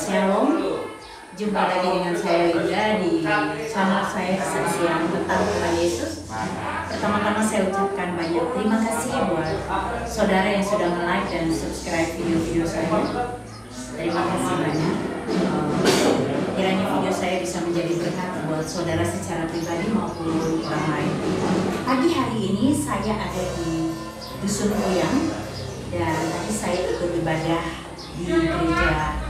Shalom, jumpa lagi dengan saya Linda di channel saya Kesaksian tentang Tuhan Yesus. Pertama-tama saya ucapkan banyak terima kasih buat saudara yang sudah like dan subscribe video-video saya. Terima kasih banyak. Kiranya video saya bisa menjadi berkat buat saudara secara pribadi maupun orang lain. Pagi hari ini saya ada di Dusun Puyang dan tadi saya ikut ibadah di gereja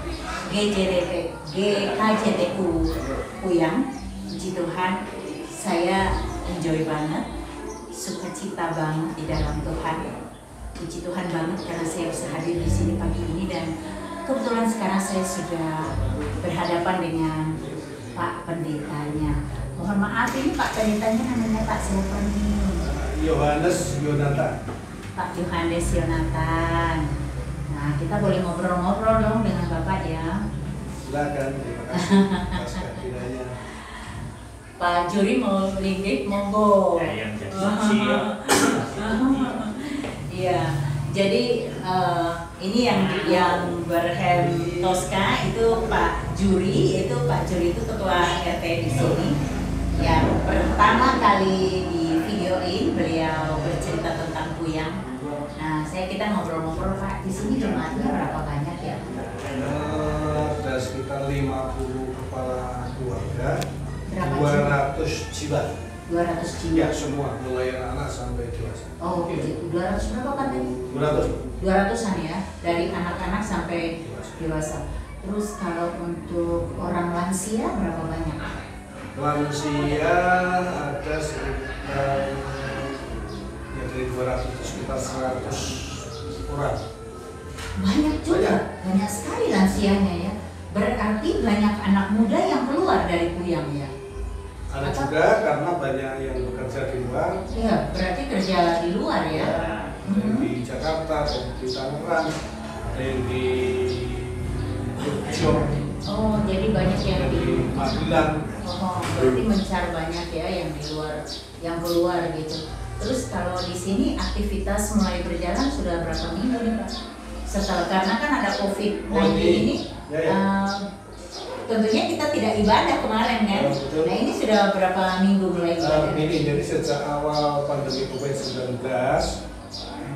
GKJTU Puyang. Puji Tuhan, saya enjoy banget, sukacita banget di dalam Tuhan. Puji Tuhan banget karena saya bisa hadir di sini pagi ini dan kebetulan sekarang saya sudah berhadapan dengan Pak Pendetanya. Mohon maaf, ini Pak Pendetanya namanya Pak siapa nih? Yohanes Yonatan. Pak Yohanes Yonatan. Nah, kita boleh ngobrol-ngobrol dong dengan Bapak ya. Silakan, terima kasih atas kehadirannya. Pak Juri mau linggih, monggo. Yang jadi saksi ya. Iya, jadi ini yang berhem Tosca itu Pak Juri, itu ketua RT di sini. Yang pertama kali di videoin beliau bercerita tentang Puyang. Nah, kita ngobrol-ngobrol Pak, di sini jemaatnya berapa banyak ya? Ada sekitar 50 kepala keluarga, Berapa 200 jiwa. 200 jiwa? Ya, semua, mulai anak-anak sampai dewasa. Oh, begitu. 200 berapa kan tadi? 200. 200-an ya, dari anak-anak sampai dewasa. Terus kalau untuk orang lansia berapa banyak? Lansia ada sekitar dari 200 itu sekitar 100 orang. Banyak juga, banyak sekali lansianya ya. Berarti banyak anak muda yang keluar dari Puyang ya? Ada juga karena banyak yang bekerja di luar. Iya, berarti kerja di luar ya? Ada yang di Jakarta, ada yang di Tangerang, ada yang di Jogja. Oh, jadi banyak yang di Magelang. Oh, berarti mencar banyak ya yang di luar, yang keluar gitu. Terus kalau di sini aktivitas mulai berjalan sudah berapa minggu nih Pak? Setelah karena kan ada COVID-19 ini, tentunya kita tidak ibadah kemarin kan? Nah ini sudah berapa minggu mulai ibadah? Ini jadi sejak awal pandemi COVID-19,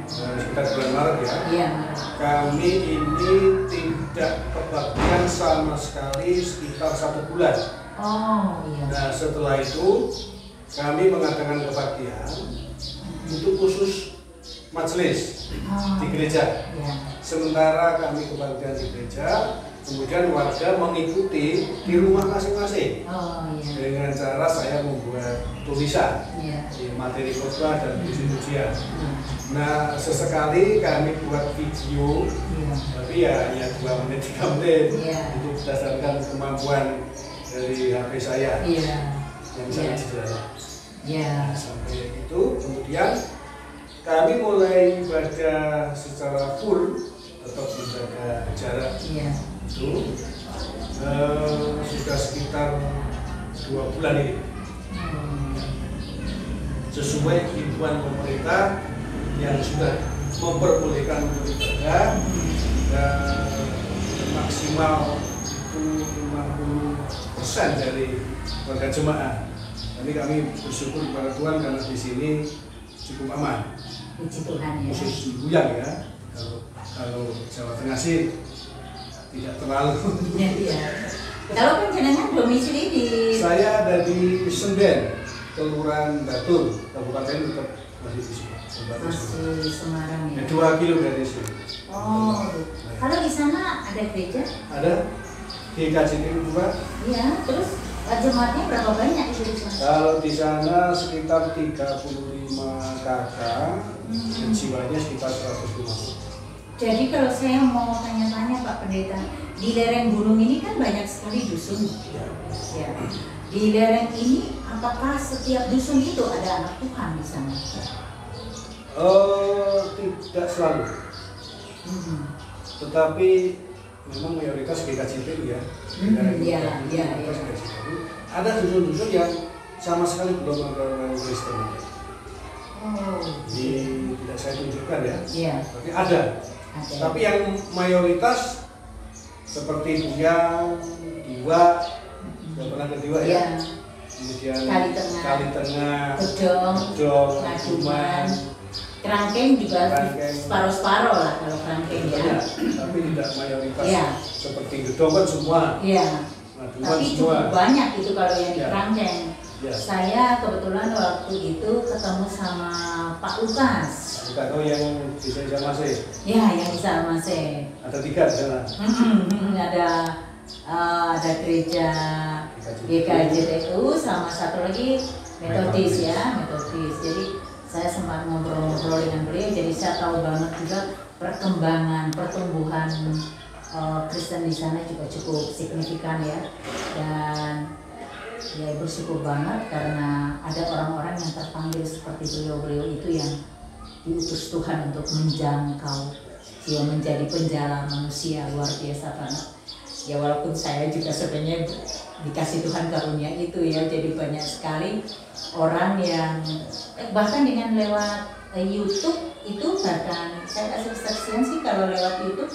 sekitar bulan Maret ya. Iya. Kami ini tidak kebaktian sama sekali sekitar 1 bulan. Oh iya. Nah setelah itu kami mengadakan kebaktian itu khusus majelis di gereja. Iya. Sementara kami kebaktian di gereja, kemudian warga mengikuti di rumah masing-masing. Oh iya. Dengan cara saya membuat tulisan, Iya. materi khotbah dan puji-pujian. Nah sesekali kami buat video, tapi ya hanya 2 menit 3 menit. Itu berdasarkan kemampuan dari HP saya yang sangat sederhana. Ya. Sampai itu kemudian kami mulai ibadah secara full, tetap menjaga jarak. Itu sudah sekitar 2 bulan ini. Sesuai himbauan pemerintah yang sudah memperbolehkan untuk ibadah dan maksimal itu 50% dari warga jemaah. Tapi kami bersyukur kepada Tuhan karena di sini cukup aman. Puji Tuhan ya. Khusus di Puyang ya. Kalau Jawa Tengah sih tidak terlalu. Iya. Kalau kan jenengan domisili di? Saya ada di Senden, Kelurahan Batur, Kabupaten tetap masih di sini. Masih Semarang ya. 2 kilo dari sini. Oh. Kalau di sana ada gereja? Ada di KJTU 2. Iya. Terus jemaatnya berapa banyak di sana? Kalau di sana sekitar 35 kakak, dan jiwanya sekitar 150. Jadi kalau saya mau tanya-tanya Pak Pendeta, di lereng gunung ini kan banyak sekali dusun. Ya. Di lereng ini apakah setiap dusun itu ada anak Tuhan di sana? Tidak selalu. Tetapi memang mayoritas GKJTU ya. Iya. Ada dusun-dusun yang sama sekali belum ada orang Kristen. Oh. Tidak saya tunjukkan ya. Iya. Tapi ada. Tapi yang mayoritas seperti Buyang, Diwa, sudah pernah ke Diwa ya? Kemudian Kali Tengah, Gedong, Ngaduman, Kerangkeng juga separuh-separuh lah kalau Kerangkeng ya. Tapi tidak mayoritas seperti Gedong kan semua. Tapi cukup banyak itu kalau yang di Kerangkeng. Saya kebetulan waktu itu ketemu sama Pak Lukas. Kalau yang bisa Masih? Ya, yang bisa Masih. Ada 3 di sana. Ada gereja GKJTU sama satu lagi Metodis ya, Metodis. Jadi saya sempat ngobrol-ngobrol dengan beliau, jadi saya tahu banget juga perkembangan, pertumbuhan Kristen di sana juga cukup signifikan ya. Dan ya bersyukur banget karena ada orang-orang yang terpanggil seperti beliau itu yang diutus Tuhan untuk menjangkau jiwa, menjadi penjala manusia. Luar biasa banget. Ya walaupun saya juga sebenarnya dikasih Tuhan karunia itu ya, jadi banyak sekali orang yang bahkan dengan lewat YouTube itu, bahkan saya kasih kesaksian sih kalau lewat YouTube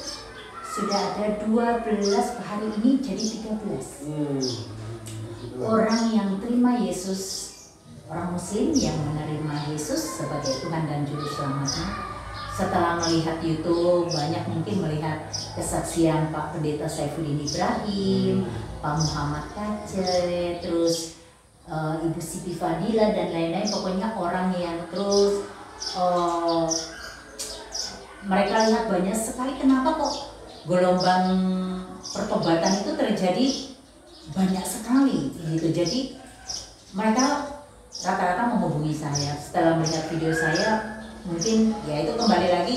sudah ada 12 hari ini jadi 13 orang yang terima Yesus, orang Muslim yang menerima Yesus sebagai Tuhan dan Juru Selamatnya. Setelah melihat YouTube, banyak mungkin melihat kesaksian Pak Pendeta Saifuddin Ibrahim, Pak Muhammad Kace, terus Ibu Siti Fadila dan lain-lain. Pokoknya orang yang terus mereka lihat banyak sekali kenapa kok gelombang pertobatan itu terjadi banyak sekali gitu. Jadi mereka rata-rata menghubungi saya setelah melihat video saya. Mungkin ya itu kembali lagi,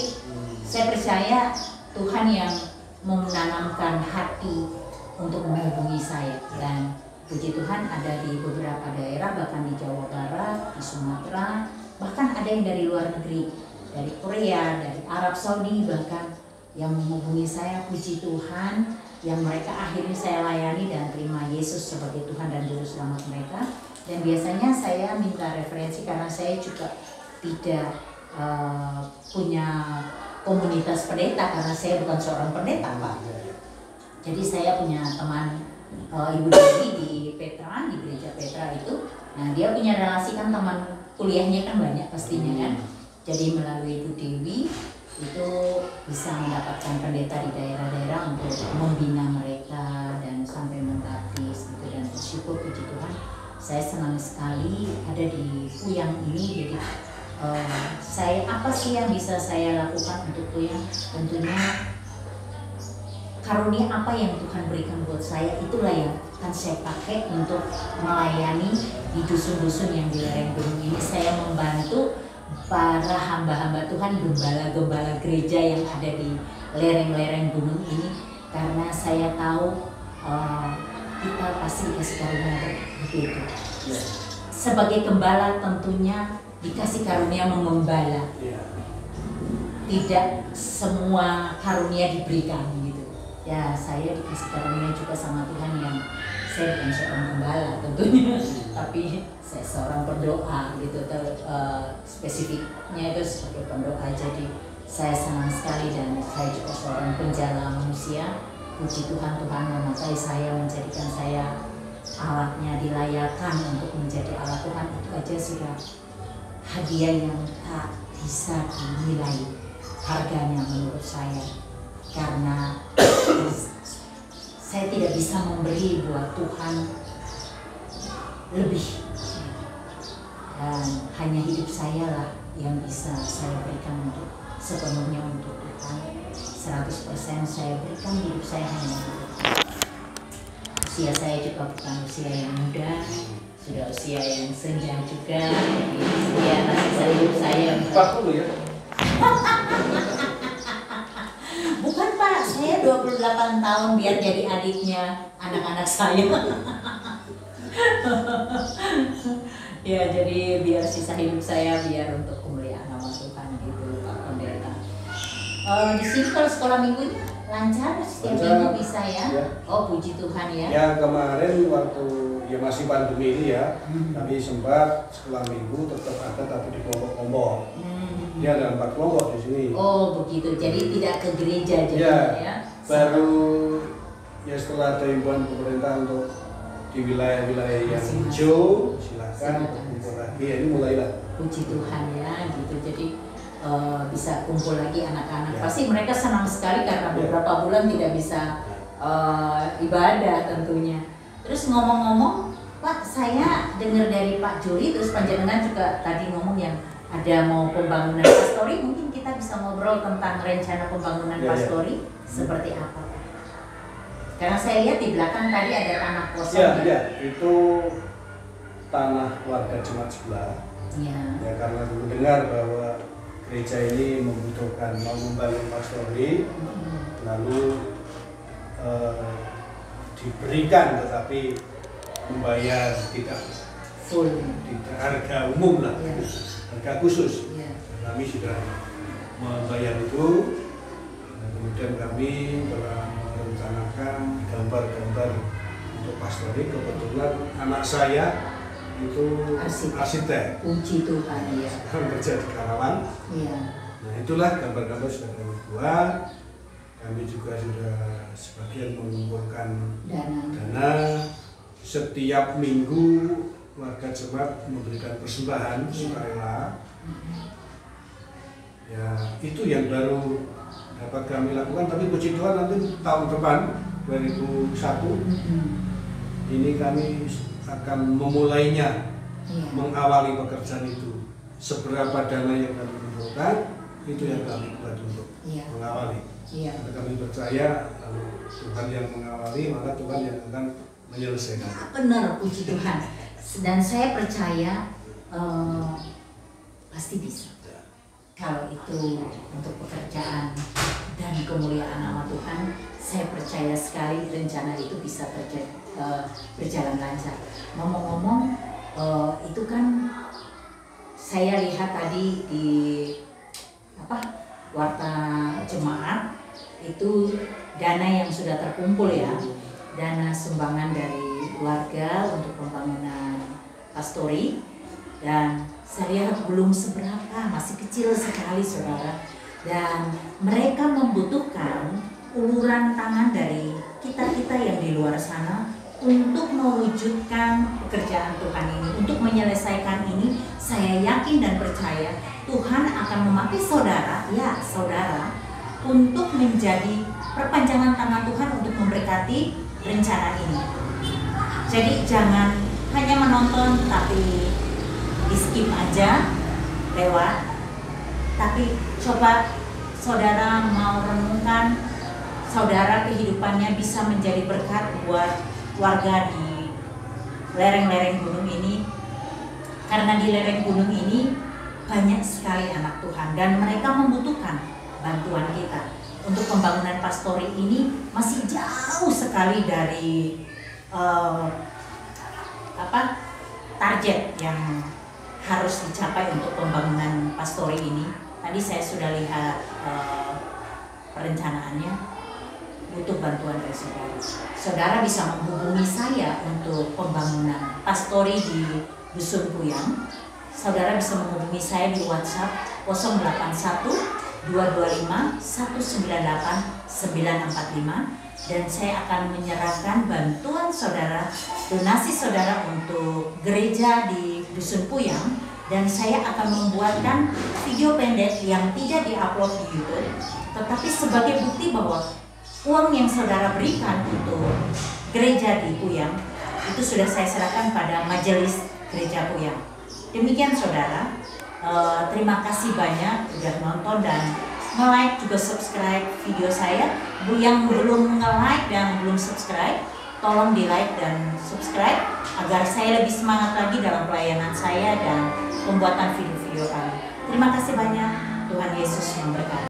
saya percaya Tuhan yang menanamkan hati untuk menghubungi saya. Dan puji Tuhan ada di beberapa daerah, bahkan di Jawa Barat, di Sumatera, bahkan ada yang dari luar negeri, dari Korea, dari Arab Saudi bahkan, yang menghubungi saya. Puji Tuhan, yang mereka akhirnya saya layani dan terima Yesus sebagai Tuhan dan Juru Selamat mereka. Dan biasanya saya minta referensi karena saya juga tidak punya komunitas pendeta karena saya bukan seorang pendeta, Pak. Jadi saya punya teman Ibu Dewi di Petra, di gereja Petra itu. Nah dia punya relasi kan, teman kuliahnya kan banyak pastinya kan. Jadi melalui Ibu Dewi itu bisa mendapatkan pendeta di daerah-daerah untuk membina mereka dan sampai membaptis gitu. Dan bersyukur puji Tuhan, saya senang sekali ada di Puyang ini. Jadi saya apa sih yang bisa saya lakukan untuk Puyang? Tentunya karunia apa yang Tuhan berikan buat saya, itulah yang akan saya pakai untuk melayani di dusun-dusun yang di lereng gunung ini. Saya membantu para hamba-hamba Tuhan, gembala-gembala gereja yang ada di lereng-lereng gunung ini, karena saya tahu kita pasti dikasih karunia begitu. Sebagai gembala tentunya dikasih karunia mengembala. Tidak semua karunia diberikan gitu. Ya saya dikasih karunia juga sama Tuhan yang saya bukan seorang gembala tentunya, tapi saya seorang pendoa gitu. Spesifiknya itu sebagai pendoa. Jadi saya senang sekali dan saya juga seorang penjala manusia. Puji Tuhan, Tuhan memakai saya, menjadikan saya alatnya, dilayakan untuk menjadi alat Tuhan. Itu aja sudah hadiah yang tak bisa dinilai harganya menurut saya, karena saya tidak bisa memberi buat Tuhan lebih, dan hanya hidup saya lah yang bisa saya berikan untuk sepenuhnya untuk Tuhan. 100% saya berikan hidup saya hanya untuk Tuhan. Usia saya juga bukan usia yang muda, sudah usia yang senja juga. Ya, sisa hidup saya 40 ya? Bukan Pak, saya 28 tahun biar jadi adiknya anak-anak saya. Ya, jadi biar sisa hidup saya biar untuk kemuliaan nama Tuhan gitu, Pak Pendeta. Di sini kalau sekolah minggunya lancar, setiap minggu bisa ya? Oh puji Tuhan ya. Ya kemarin waktu ya masih pandemi ini ya, kami sempat sekolah minggu tetap ada tapi di kelompok-kelompok. Dia ada 4 kelompok di sini. Oh begitu, jadi tidak ke gereja jadi ya. Ya. Baru ya setelah ada himbauan pemerintah untuk di wilayah-wilayah yang hijau, silakan kumpul lagi. Ya, ini mulailah. Puji Tuhan ya, gitu. Jadi bisa kumpul lagi anak-anak. Pasti mereka senang sekali karena beberapa bulan tidak bisa ibadah tentunya. Terus ngomong-ngomong, Pak, saya dengar dari Pak Juri, terus panjenengan juga tadi ngomong yang ada mau pembangunan pastori. Mungkin kita bisa ngobrol tentang rencana pembangunan pastori seperti apa, Pak? Karena saya lihat di belakang tadi ada tanah kosong. Ya, itu tanah warga jemaat sebelah. Ya, karena mendengar bahwa gereja ini membutuhkan mau membangun pastori, lalu diberikan tetapi membayar tidak full, tidak harga umum lah, harga khusus. Kami sudah membayar itu, dan kemudian kami telah merencanakan gambar-gambar untuk pastori. Kebetulan anak saya itu arsitek. Puji Tuhan ya. Sekarang kerja di Karawang. Nah, itulah gambar-gambar sudah kami buat. Kami juga sudah sebagian mengumpulkan dana. Setiap minggu warga jemaat memberikan persembahan sukarela. Ya, itu yang baru dapat kami lakukan. Tapi puji Tuhan nanti tahun depan 2001 ini kami akan memulainya, mengawali pekerjaan itu. Seberapa dana yang kami kumpulkan, itu yang kami buat untuk mengawali. Karena kami percaya kalau Tuhan yang mengawali, maka Tuhan yang akan menyelesaikan. Benar, puji Tuhan. Dan saya percaya pasti bisa. Kalau itu untuk pekerjaan dan kemuliaan nama Tuhan, saya percaya sekali rencana itu bisa berjalan lancar. Ngomong-ngomong, itu kan saya lihat tadi di warta jemaat itu dana yang sudah terkumpul ya, dana sumbangan dari warga untuk pembangunan pastori, dan saya lihat belum seberapa, masih kecil sekali saudara, dan mereka membutuhkan uluran tangan dari kita-kita yang di luar sana untuk mewujudkan pekerjaan Tuhan ini, untuk menyelesaikan ini. Saya yakin dan percaya Tuhan akan memakai saudara, ya saudara, untuk menjadi perpanjangan tangan Tuhan untuk memberkati rencana ini. Jadi jangan hanya menonton tapi di skip aja, lewat. Tapi coba saudara mau renungkan, saudara kehidupannya bisa menjadi berkat buat warga di lereng-lereng gunung ini. Karena di lereng gunung ini banyak sekali anak Tuhan dan mereka membutuhkan bantuan kita. Untuk pembangunan pastori ini masih jauh sekali dari target yang harus dicapai untuk pembangunan pastori ini. Tadi saya sudah lihat perencanaannya, butuh bantuan dari saudara. Saudara bisa menghubungi saya untuk pembangunan pastori di Dusun Puyang. Saudara bisa menghubungi saya di WhatsApp 081 225 198 945, dan saya akan menyerahkan bantuan saudara, donasi saudara untuk gereja di Dusun Puyang, dan saya akan membuatkan video pendek yang tidak diupload di YouTube, tetapi sebagai bukti bahwa uang yang saudara berikan untuk gereja di Puyang itu sudah saya serahkan pada majelis gereja Puyang. Demikian saudara. Terima kasih banyak sudah nonton dan nge-like juga subscribe video saya. Yang belum nge-like dan belum subscribe, tolong di-like dan subscribe agar saya lebih semangat lagi dalam pelayanan saya dan pembuatan video-video kami. Terima kasih banyak. Tuhan Yesus memberkati.